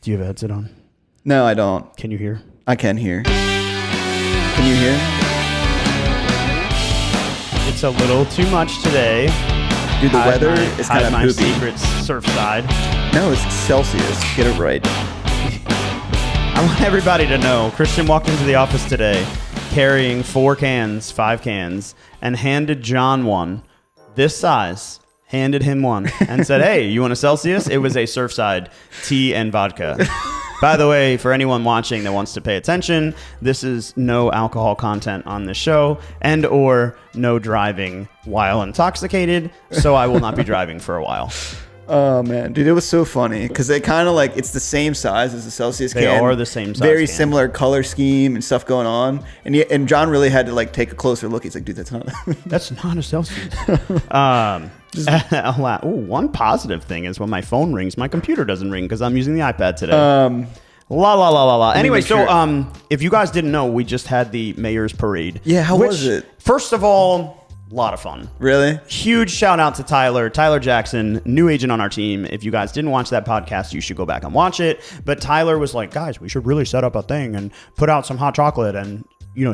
Do you have a headset on? No, I don't. Can you hear? I can hear. Can you hear? It's a little too much today. Dude, the weather is kind of my poopy. secrets Surfside. No, it's Celsius. Get it right. I want everybody to know, Christian walked into the office today carrying 5 cans, and handed John one this size, handed him one, and said, hey, you want a Celsius? It was a Surfside tea and vodka. By the way, for anyone watching that wants to pay attention, this is no alcohol content on the show and or no driving while intoxicated, so I will not be driving for a while. Oh, man. Dude, it was so funny because they kind of like, it's the same size as the Celsius can. They are the same size. Very similar color scheme and stuff going on. And John really had to like take a closer look. He's like, dude, that's not a Celsius. One positive thing is when my phone rings, my computer doesn't ring because I'm using the iPad today. Anyway, so if you guys didn't know, we just had the mayor's parade. Yeah, how was it? First of all, a lot of fun. Really? Huge shout out to Tyler Jackson, new agent on our team. If you guys didn't watch that podcast, you should go back and watch it. But Tyler was like, guys, we should really set up a thing and put out some hot chocolate and,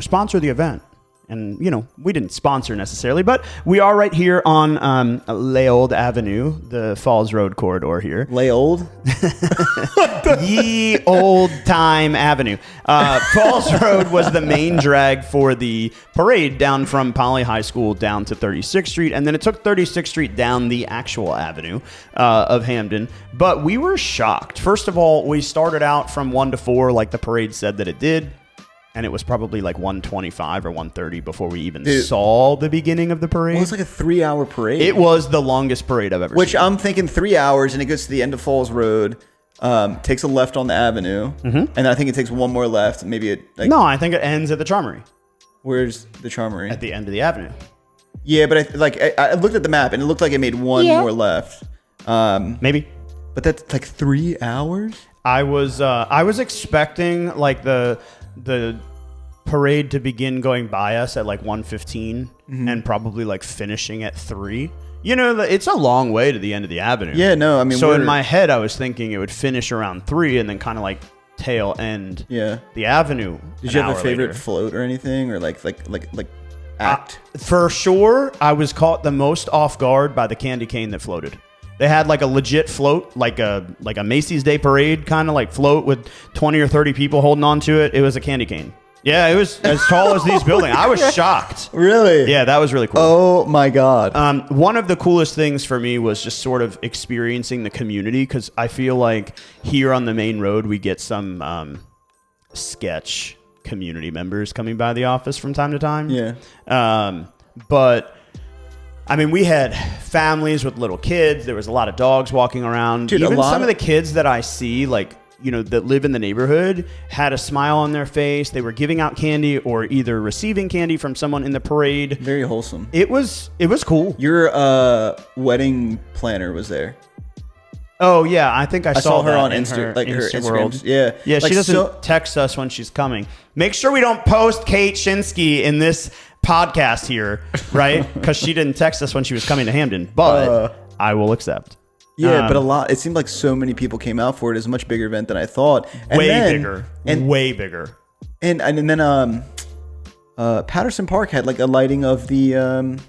sponsor the event. And, we didn't sponsor necessarily, but we are right here on Leold Avenue, the Falls Road corridor here. Leold? Ye old time avenue. Falls Road was the main drag for the parade down from Poly High School down to 36th Street. And then it took 36th Street down the actual avenue of Hamden. But we were shocked. First of all, we started out from 1 to 4 like the parade said that it did. And it was probably like 1:25 or 1:30 before we even saw the beginning of the parade. Well, it was like a 3-hour parade. It was the longest parade I've ever seen. Which I'm thinking 3 hours, and it goes to the end of Falls Road, takes a left on the avenue, and I think it takes one more left. Maybe it. No, I think it ends at the Charmery. Where's the Charmery? At the end of the avenue. Yeah, but I looked at the map, and it looked like it made one more left. Maybe. But that's like 3 hours. I was expecting like the parade to begin going by us at like 1:15 and probably like finishing at 3. It's a long way to the end of the avenue. Yeah, no, I mean. So in my head, I was thinking it would finish around 3 and then kind of like tail end. The avenue. Did you have a favorite float or anything, or like act? For sure, I was caught the most off guard by the candy cane that floated. They had like a legit float, like a Macy's Day Parade kind of like float with 20 or 30 people holding on to it. It was a candy cane. Yeah, it was as tall as these buildings. I was shocked. Really? Yeah, that was really cool. Oh my God. One of the coolest things for me was just sort of experiencing the community, because I feel like here on the main road we get some sketch community members coming by the office from time to time. Yeah. But I mean, we had families with little kids. There was a lot of dogs walking around. Dude, even some of the kids that I see, like, that live in the neighborhood, had a smile on their face. They were giving out candy or either receiving candy from someone in the parade. Very wholesome. It was cool. Your wedding planner was there. Oh yeah, I think I saw her that on her Instagram. world. Yeah, yeah. She doesn't text us when she's coming. Make sure we don't post Kate Shinsky in this podcast here, right? Because she didn't text us when she was coming to Hamden, but I will accept. Yeah, but it seemed like so many people came out for it. It was a much bigger event than I thought. And way bigger. And then Patterson Park had like a lighting of the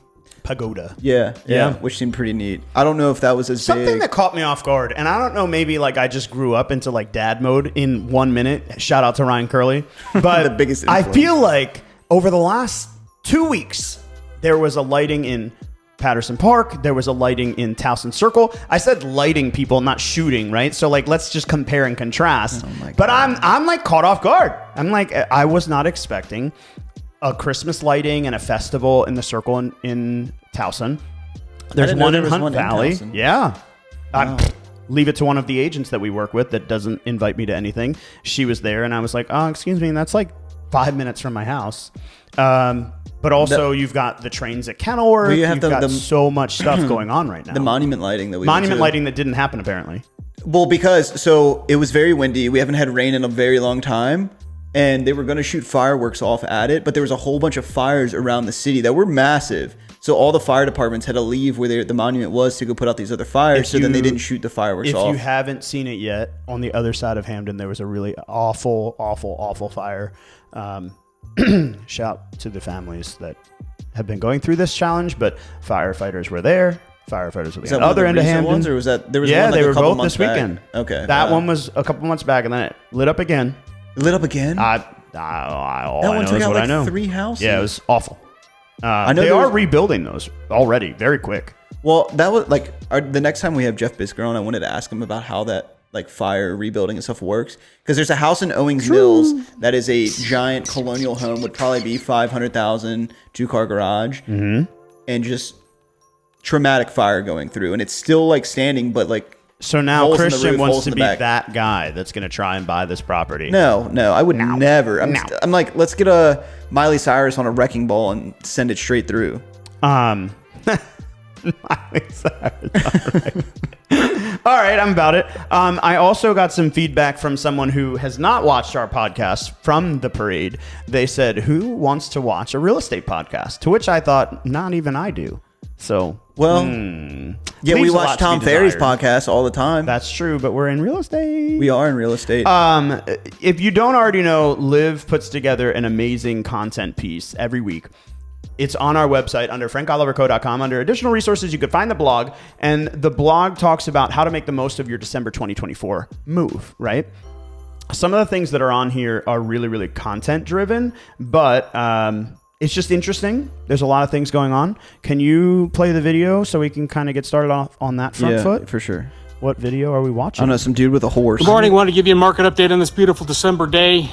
pagoda. Yeah, which seemed pretty neat. I don't know if that was something big. that caught me off guard, and I don't know, maybe like I just grew up into like dad mode in 1 minute. Shout out to Ryan Curley, but the biggest influence. I feel like over the last 2 weeks there was a lighting in Patterson Park. There was a lighting in Towson Circle. I said lighting, people, not shooting, right? So like, let's just compare and contrast. Oh my God. But I'm like caught off guard. I'm like, I was not expecting a Christmas lighting and a festival in the Circle in Towson. There's one in Hunt Valley. Yeah. Wow. Leave it to one of the agents that we work with that doesn't invite me to anything. She was there and I was like, oh, excuse me. And that's like 5 minutes from my house. But also, you've got the trains at Kenilworth. You've got so much stuff going on right now. The monument lighting that lighting that didn't happen apparently. Well, because it was very windy. We haven't had rain in a very long time, and they were going to shoot fireworks off at it, but there was a whole bunch of fires around the city that were massive. So all the fire departments had to leave where the monument was to go put out these other fires. Then they didn't shoot the fireworks off. If you haven't seen it yet, on the other side of Hamden, there was a really awful, awful, awful fire. Shout to the families that have been going through this challenge, but firefighters were there. Firefighters were the other end of Hamden. Ones, or was that there was yeah, one like they were a couple both months this back? weekend. Okay, that one was a couple months back, and then it lit up again. Lit up again. All that I one know took is out what I know. 3 houses. Yeah, it was awful. I know they are rebuilding those already, very quick. Well, that was like the next time we have Jeff Bisker on, I wanted to ask him about how that like fire rebuilding and stuff works, because there's a house in Owings Mills that is a giant colonial home, would probably be 500,000, 2-car garage, and just traumatic fire going through, and it's still like standing, but like so now Christian roof, wants to be back. that guy that's going to try and buy this property. No, I would never. I'm like, let's get a Miley Cyrus on a wrecking ball and send it straight through. Miley Cyrus. All right. All right, I'm about it. I also got some feedback from someone who has not watched our podcast from the parade. They said, who wants to watch a real estate podcast? To which I thought, not even I do. So, well, yeah, we watch Tom Ferry's podcast all the time. That's true, but we're in real estate. We are in real estate. If you don't already know, Liv puts together an amazing content piece every week. It's on our website under frankoliverco.com. Under additional resources, you could find the blog. And the blog talks about how to make the most of your December 2024 move, right? Some of the things that are on here are really, really content driven, but it's just interesting. There's a lot of things going on. Can you play the video so we can kind of get started off on that front foot? For sure. What video are we watching? I don't know, some dude with a horse. Good morning. Want to give you a market update on this beautiful December day.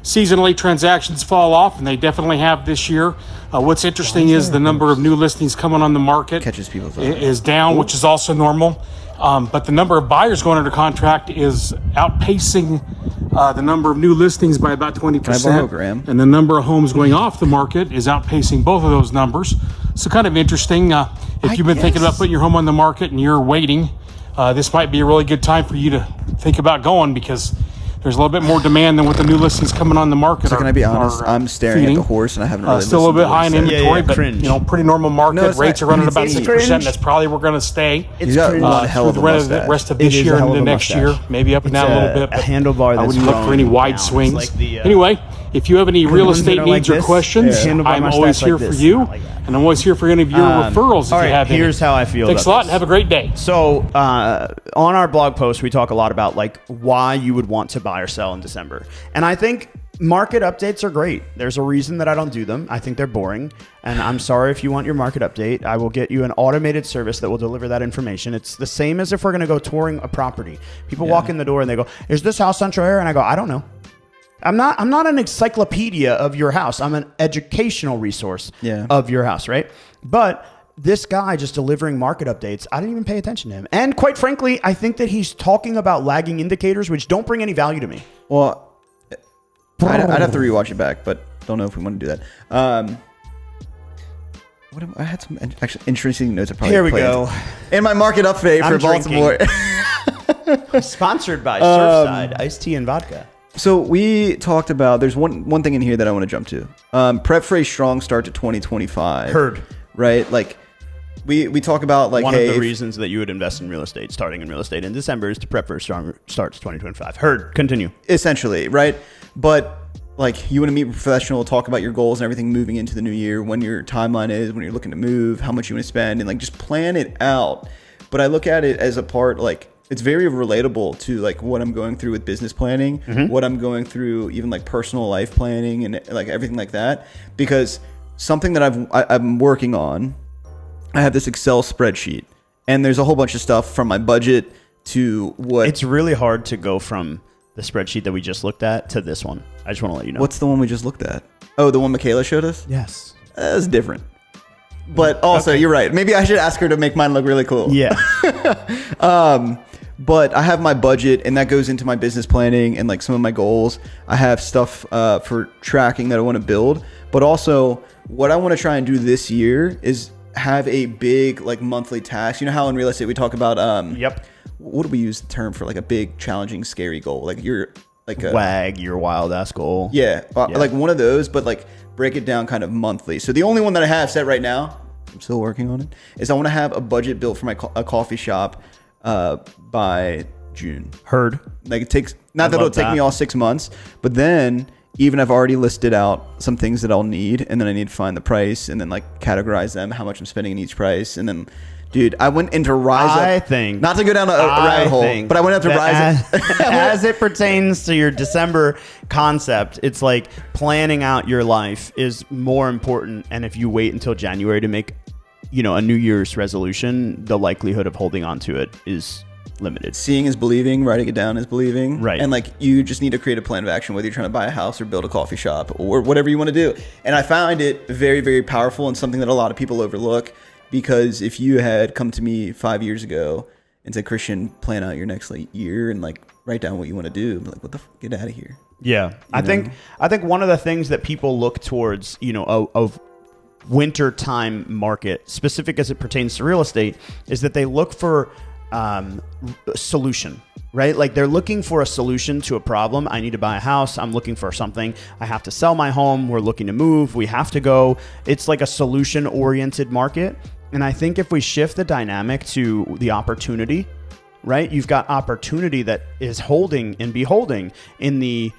Seasonally, transactions fall off, and they definitely have this year. What's interesting is the number of new listings coming on the market catches people's eye. Is down, which is also normal. But the number of buyers going under contract is outpacing the number of new listings by about 20%. Can I borrow, Graham? And the number of homes going off the market is outpacing both of those numbers. So kind of interesting. If you've been thinking about putting your home on the market and you're waiting, this might be a really good time for you to think about going, because there's a little bit more demand than what the new listings coming on the market. So can I be honest? I'm staring at the horse and I haven't really still a little bit high in inventory, but cringe. Pretty normal market. No, rates are running about 6%. That's probably where we're going to stay. He's got one hell of a mustache. The rest of this year and the next year, maybe up and down a little bit. A handlebar. I wouldn't look for any wide swings. Anyway, if you have any real estate needs or questions, I'm always here for you, and I'm always here for any of your referrals if you have any. Here's how I feel. Thanks a lot, and have a great day. So on our blog post, we talk a lot about like why you would want to buy or sell in December, and I think market updates are great. There's a reason that I don't do them. I think they're boring, and I'm sorry if you want your market update. I will get you an automated service that will deliver that information. It's the same as if we're going to go touring a property. People walk in the door and they go, "Is this house central air?" And I go, "I don't know. I'm not an encyclopedia of your house. I'm an educational resource of your house, right?" But this guy just delivering market updates, I didn't even pay attention to him. And quite frankly, I think that he's talking about lagging indicators, which don't bring any value to me. Well, I'd have to rewatch it back, but don't know if we want to do that. I had some actually interesting notes. Here we go. In my market update for Baltimore. Sponsored by Surfside, iced tea and vodka. So we talked about, there's one thing in here that I want to jump to. Prep for a strong start to 2025. Heard. Right? Like, we talk about like, one of the reasons that you would invest in real estate, starting in real estate in December, is to prep for a strong start to 2025. Heard. Continue. Essentially, right? But like, you want to meet a professional, talk about your goals and everything moving into the new year, when your timeline is, when you're looking to move, how much you want to spend, and like just plan it out. But I look at it as a part, like, it's very relatable to like what I'm going through with business planning, what I'm going through, even like personal life planning and like everything like that. Because something that I'm working on, I have this Excel spreadsheet, and there's a whole bunch of stuff from my budget to what. It's really hard to go from the spreadsheet that we just looked at to this one. I just want to let you know. What's the one we just looked at? Oh, the one Michaela showed us? Yes. That's different. But also, you're right. Maybe I should ask her to make mine look really cool. Yeah. But I have my budget, and that goes into my business planning and like some of my goals. I have stuff for tracking that I want to build. But also, what I want to try and do this year is have a big like monthly task. You know how in real estate we talk about what do we use the term for, like a big, challenging, scary goal? Like you're like a WAG, your wild ass goal. Yeah, like one of those, but like break it down kind of monthly. So the only one that I have set right now I'm still working on it, is I want to have a budget built for a coffee shop by June. Heard. Like it takes, not that it'll take me all 6 months, but then even I've already listed out some things that I'll need, and then I need to find the price and then like categorize them, how much I'm spending in each price. And then, dude, I went into Rise Up. I think, not to go down a rabbit hole, but I went up to Rise Up. As it pertains to your December concept, it's like planning out your life is more important. And if you wait until January to make, a New Year's resolution, the likelihood of holding on to it is limited. Seeing is believing, writing it down is believing. Right. And like you just need to create a plan of action, whether you're trying to buy a house or build a coffee shop or whatever you want to do. And I find it very, very powerful and something that a lot of people overlook, because if you had come to me 5 years ago and said, Christian, plan out your next year and like write down what you want to do, I'm like, what the get out of here. Yeah. I think one of the things that people look towards, of winter time market, specific as it pertains to real estate, is that they look for solution, right? Like they're looking for a solution to a problem. I need to buy a house. I'm looking for something. I have to sell my home. We're looking to move. We have to go. It's like a solution oriented market. And I think if we shift the dynamic to the opportunity, right? You've got opportunity that is holding and beholding in the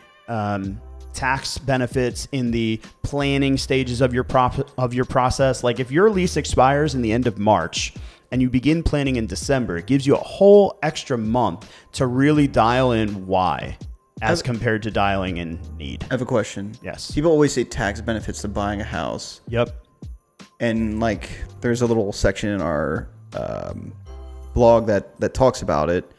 tax benefits, in the planning stages of your process. Like if your lease expires in the end of March and you begin planning in December, it gives you a whole extra month to really dial in why, as compared to dialing in need. I have a question. Yes. People always say tax benefits to buying a house. Yep. And like, there's a little section in our blog that talks about it.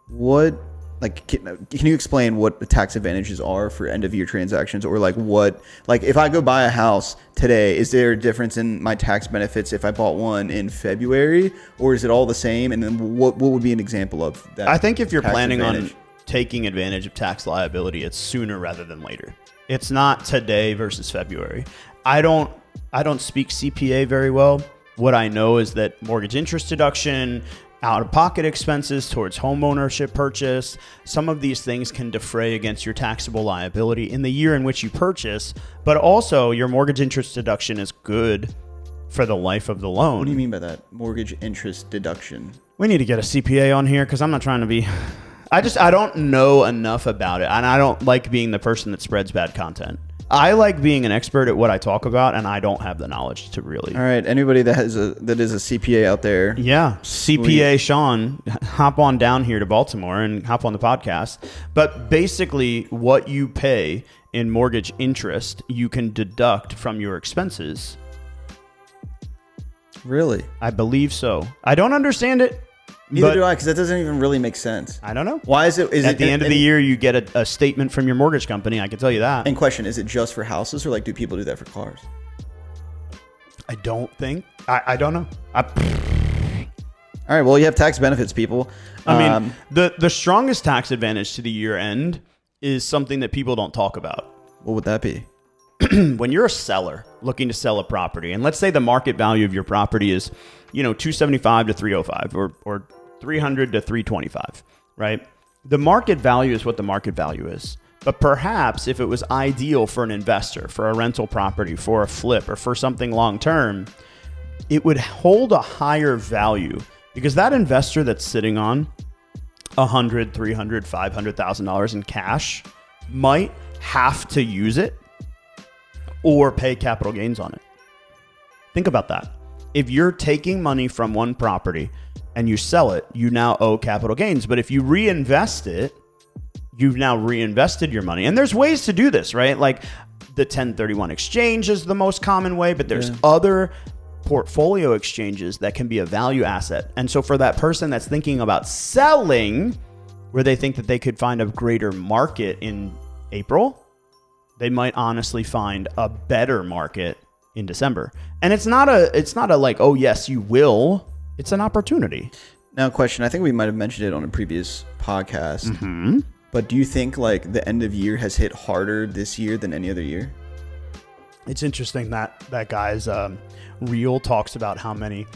What, like, can you explain what the tax advantages are for end of year transactions, or like what, like if I go buy a house today, is there a difference in my tax benefits if I bought one in February, or is it all the same? And then what would be an example of that? I think if you're planning on taking advantage of tax liability, it's sooner rather than later. It's not today versus February. I don't speak CPA very well. What I know is that mortgage interest deduction, out-of-pocket expenses towards home ownership purchase, some of these things can defray against your taxable liability in the year in which you purchase, but also your mortgage interest deduction is good for the life of the loan. What do you mean by that? Mortgage interest deduction? We need to get a CPA on here because I'm not trying to be... I don't know enough about it, and I don't like being the person that spreads bad content. I like being an expert at what I talk about, and I don't have the knowledge to really. All right, anybody that is a CPA out there. Yeah, CPA Sean, hop on down here to Baltimore and hop on the podcast. But basically, what you pay in mortgage interest, you can deduct from your expenses. Really? I believe so. I don't understand it. Neither do I, because that doesn't even really make sense. I don't know. Why is it? At the end of the year, you get a statement from your mortgage company. I can tell you that. And question, is it just for houses, or like do people do that for cars? I don't think. I don't know. All right. Well, you have tax benefits, people. I mean, the strongest tax advantage to the year end is something that people don't talk about. What would that be? When you're a seller looking to sell a property, and let's say the market value of your property is, $275 to $305 or $300 to $325, right? The market value is what the market value is. But perhaps if it was ideal for an investor, for a rental property, for a flip, or for something long term, it would hold a higher value, because that investor that's sitting on $100,000, $300,000, $500,000 in cash might have to use it or pay capital gains on it. Think about that. If you're taking money from one property and you sell it, you now owe capital gains. But if you reinvest it, you've now reinvested your money. And there's ways to do this, right? Like the 1031 exchange is the most common way, but there's other portfolio exchanges that can be a value asset. And so for that person that's thinking about selling, where they think that they could find a greater market in April, they might honestly find a better market in December. And it's not a like, oh yes, you will. It's an opportunity. Now, question, I think we might have mentioned it on a previous podcast, but do you think like the end of year has hit harder this year than any other year? It's interesting that guy's reel talks about how many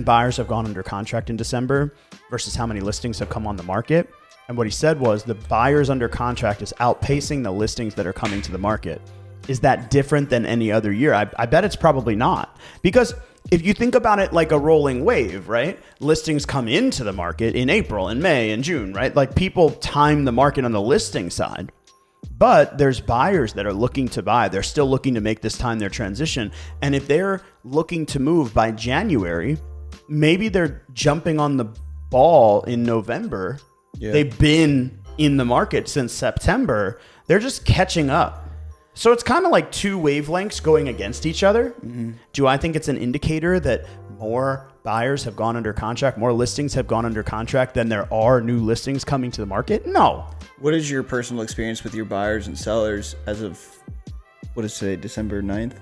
buyers have gone under contract in December versus how many listings have come on the market. And what he said was the buyers under contract is outpacing the listings that are coming to the market. Is that different than any other year? I bet it's probably not. Because if you think about it like a rolling wave, right? Listings come into the market in April and May and June, right? Like people time the market on the listing side. But there's buyers that are looking to buy. They're still looking to make this time their transition. And if they're looking to move by January, maybe they're jumping on the ball in November. Yeah. They've been in the market since September. They're just catching up. So it's kind of like two wavelengths going against each other. Mm-hmm. Do I think it's an indicator that more buyers have gone under contract, more listings have gone under contract than there are new listings coming to the market? No. What is your personal experience with your buyers and sellers as of, what is today, December 9th?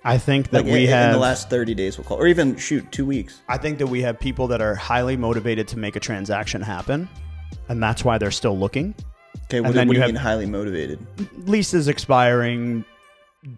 I think that we have... In the last 30 days, we'll call, or even, 2 weeks. I think that we have people that are highly motivated to make a transaction happen, and that's why they're still looking. Okay, what do you mean highly motivated? Leases expiring,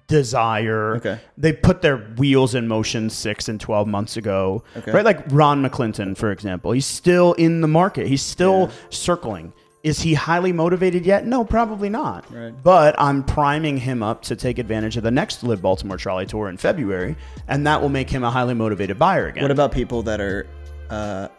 desire. Okay. They put their wheels in motion 6 and 12 months ago. Okay. Right? Like Ron McClinton, for example. He's still in the market. He's still circling. Is he highly motivated yet? No, probably not. Right. But I'm priming him up to take advantage of the next Live Baltimore Trolley Tour in February, and that will make him a highly motivated buyer again. What about people that are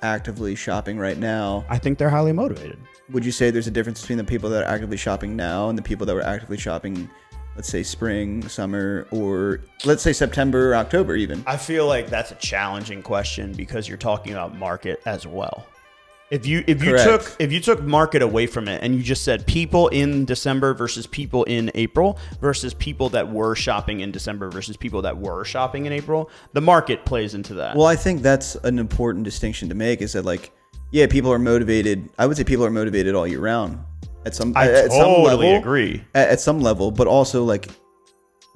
actively shopping right now? I think they're highly motivated. Would you say there's a difference between the people that are actively shopping now and the people that were actively shopping, let's say spring, summer, or let's say September or October even? I feel like that's a challenging question because you're talking about market as well. If you took market away from it and you just said people in December versus people in April versus people that were shopping in December versus people that were shopping in April, the market plays into that. Well, I think that's an important distinction to make is that yeah, people are motivated. I would say people are motivated all year round at some totally agree. At some level, but also the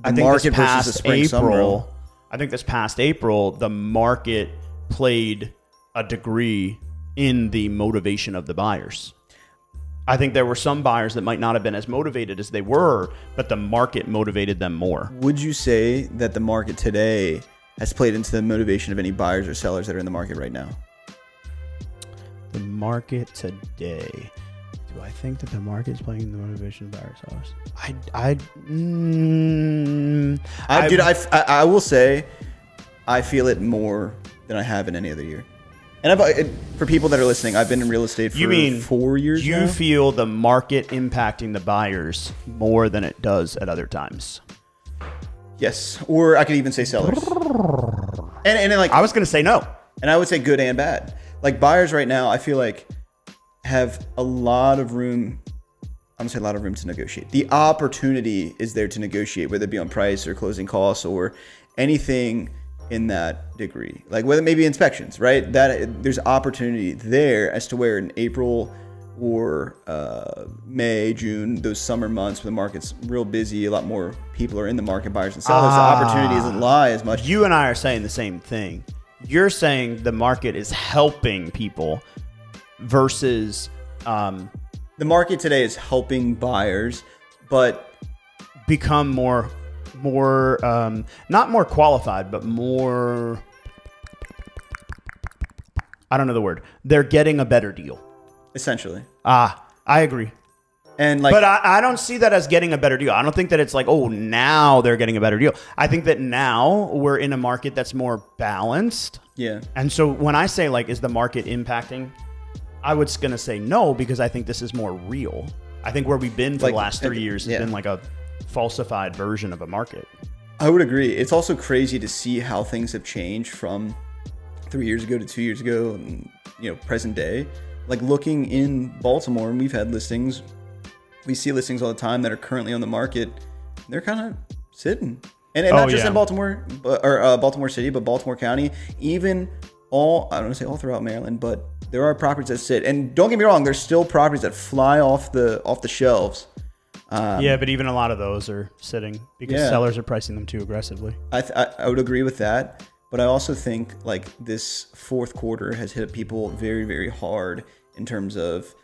market versus the spring, summer. I think this past April, the market played a degree in the motivation of the buyers. I think there were some buyers that might not have been as motivated as they were, but the market motivated them more. Would you say that the market today has played into the motivation of any buyers or sellers that are in the market right now? The market today. Do I think that the market is playing the motivation of buyers or sellers? I will say I feel it more than I have in any other year. And for people that are listening, I've been in real estate for 4 years now. You feel the market impacting the buyers more than it does at other times? Yes. Or I could even say sellers. And I was going to say no. And I would say good and bad. Like buyers right now, I feel like have a lot of room. I'm going to say a lot of room to negotiate. The opportunity is there to negotiate, whether it be on price or closing costs or anything in that degree, like whether maybe inspections, right? That there's opportunity there as to where in April or May, June, those summer months when the market's real busy, a lot more people are in the market, buyers and sellers. The opportunity doesn't lie as much. You and I are saying the same thing. You're saying the market is helping people versus the market today is helping buyers, but become more not more qualified, but more, I don't know the word. They're getting a better deal. Essentially. I agree. But I don't see that as getting a better deal. I don't think that it's like, oh, now they're getting a better deal. I think that now we're in a market that's more balanced. Yeah. And so when I say is the market impacting, I was going to say no, because I think this is more real. I think where we've been for the last 3 years has been a falsified version of a market. I would agree. It's also crazy to see how things have changed from 3 years ago to 2 years ago and present day. Like looking in Baltimore, and we've had listings, we see listings all the time that are currently on the market. They're kind of sitting, and not just in Baltimore or Baltimore City, but Baltimore County, even I don't want to say all throughout Maryland, but there are properties that sit. And don't get me wrong, there's still properties that fly off the shelves. But even a lot of those are sitting because sellers are pricing them too aggressively. I would agree with that, but I also think this fourth quarter has hit people very, very hard in terms of,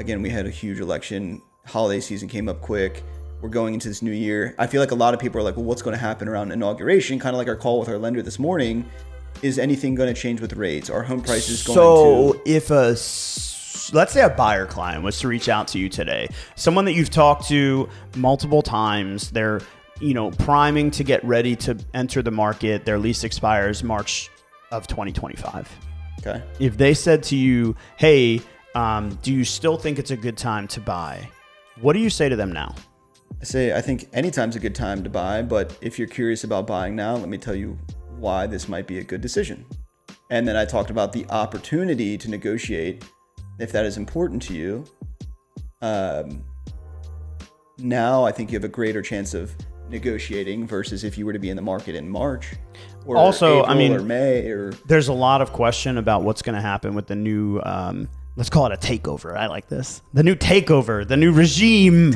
again, we had a huge election, holiday season came up quick. We're going into this new year. I feel like a lot of people are like, well, what's going to happen around inauguration? Kind of like our call with our lender this morning. Is anything going to change with rates? Are home prices going to? So if let's say a buyer client was to reach out to you today, someone that you've talked to multiple times, they're priming to get ready to enter the market. Their lease expires March of 2025. Okay. If they said to you, hey, do you still think it's a good time to buy? What do you say to them now? I think anytime's a good time to buy, but if you're curious about buying now, let me tell you why this might be a good decision. And then I talked about the opportunity to negotiate if that is important to you. Now I think you have a greater chance of negotiating versus if you were to be in the market in March or also, April or May. Or there's a lot of question about what's going to happen with the new, let's call it a takeover. I like this. The new takeover, the new regime,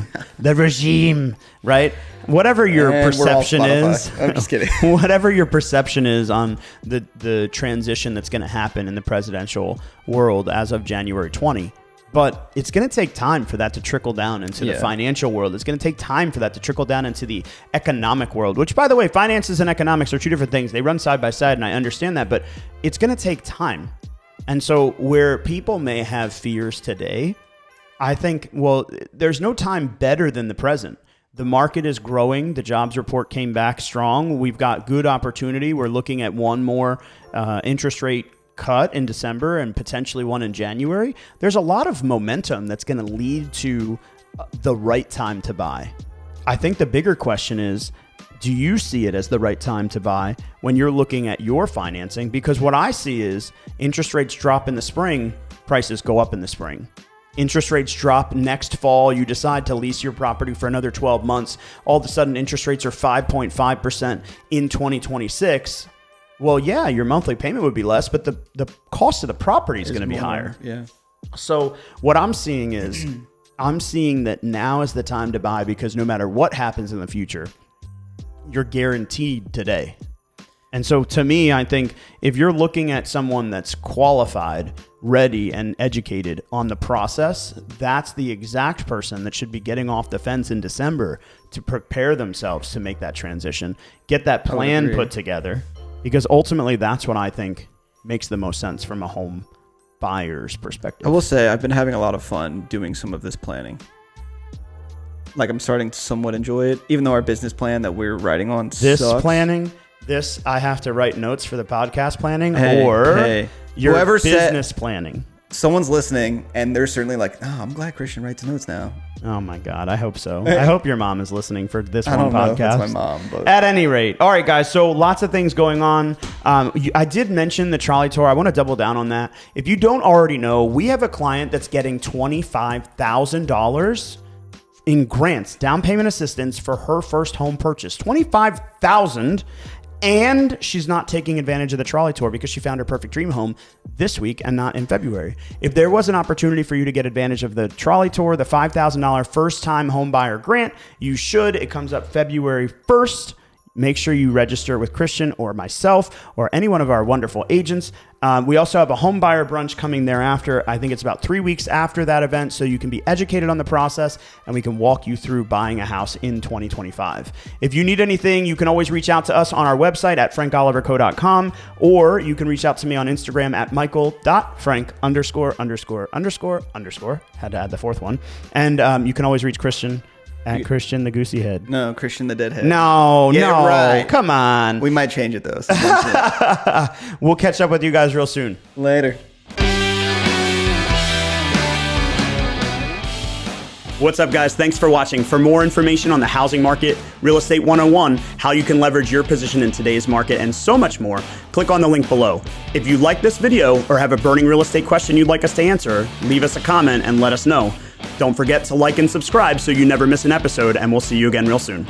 right? Whatever your perception is, I'm just kidding. Whatever your perception is on the transition that's going to happen in the presidential world as of January 20. But it's going to take time for that to trickle down into the financial world. It's going to take time for that to trickle down into the economic world, which, by the way, finances and economics are two different things. They run side by side, and I understand that, but it's going to take time. And so where people may have fears today, I think, well, there's no time better than the present. The market is growing. The jobs report came back strong. We've got good opportunity. We're looking at one more interest rate cut in December and potentially one in January. There's a lot of momentum that's going to lead to the right time to buy. I think the bigger question is, do you see it as the right time to buy when you're looking at your financing? Because what I see is interest rates drop in the spring, prices go up in the spring. Interest rates drop next fall, you decide to lease your property for another 12 months. All of a sudden, interest rates are 5.5% in 2026. Well, yeah, your monthly payment would be less, but the cost of the property is going to be higher. Yeah. So what I'm seeing is I'm seeing that now is the time to buy because no matter what happens in the future, you're guaranteed today. And so to me, I think if you're looking at someone that's qualified, ready, and educated on the process, that's the exact person that should be getting off the fence in December to prepare themselves to make that transition, get that plan put together. Because ultimately, that's what I think makes the most sense from a home buyer's perspective. I will say I've been having a lot of fun doing some of this planning. Like I'm starting to somewhat enjoy it, even though our business plan that we're writing on this sucks. planning, this I have to write notes for the podcast planning your whoever business planning. Someone's listening and they're certainly like, oh, I'm glad Christian writes notes now. Oh my God, I hope so. I hope your mom is listening for this one podcast. I don't know if it's my mom, but at any rate. All right, guys, so lots of things going on. I did mention the trolley tour. I want to double down on that. If you don't already know, we have a client that's getting $25,000 in grants, down payment assistance for her first home purchase. $25,000. And she's not taking advantage of the trolley tour because she found her perfect dream home this week and not in February. If there was an opportunity for you to get advantage of the trolley tour, the $5,000 first time home buyer grant, you should. It comes up February 1st. Make sure you register with Christian or myself or any one of our wonderful agents. We also have a home buyer brunch coming thereafter. I think it's about 3 weeks after that event, so you can be educated on the process and we can walk you through buying a house in 2025. If you need anything, you can always reach out to us on our website at frankoliverco.com, or you can reach out to me on Instagram at michael.frank_____. Had to add the fourth one. And you can always reach Christian at Christian the Goosey Head. No, Christian the Deadhead. No, Get it right. Come on. We might change it though. So We'll catch up with you guys real soon. Later. What's up, guys? Thanks for watching. For more information on the housing market, Real Estate 101, how you can leverage your position in today's market, and so much more, click on the link below. If you like this video or have a burning real estate question you'd like us to answer, leave us a comment and let us know. Don't forget to like and subscribe so you never miss an episode, and we'll see you again real soon.